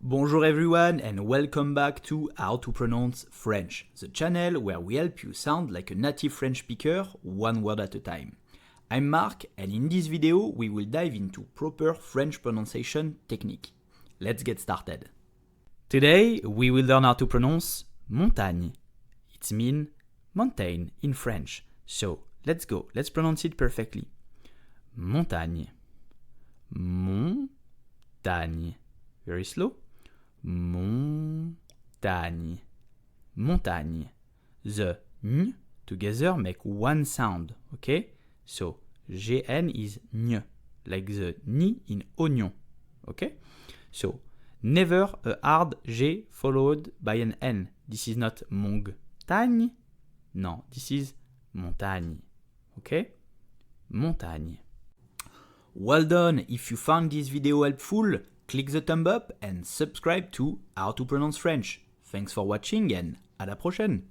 Bonjour everyone and welcome back to How to Pronounce French, the channel where we help you sound like a native French speaker, one word at a time. I'm Mark and in this video we will dive into proper French pronunciation technique. Let's get started. Today we will learn how to pronounce montagne. It means mountain in French. So let's go, let's pronounce it perfectly. Montagne. Montagne. Very slow. Montagne. Montagne. The n together make one sound, okay? So GN is n, like the ni in onion, okay? So never a hard G followed by an N. This is not montagne. No, this is montagne, okay? Montagne. Well done! If you found this video helpful, click the thumb up and subscribe to How to Pronounce French. Thanks for watching and à la prochaine!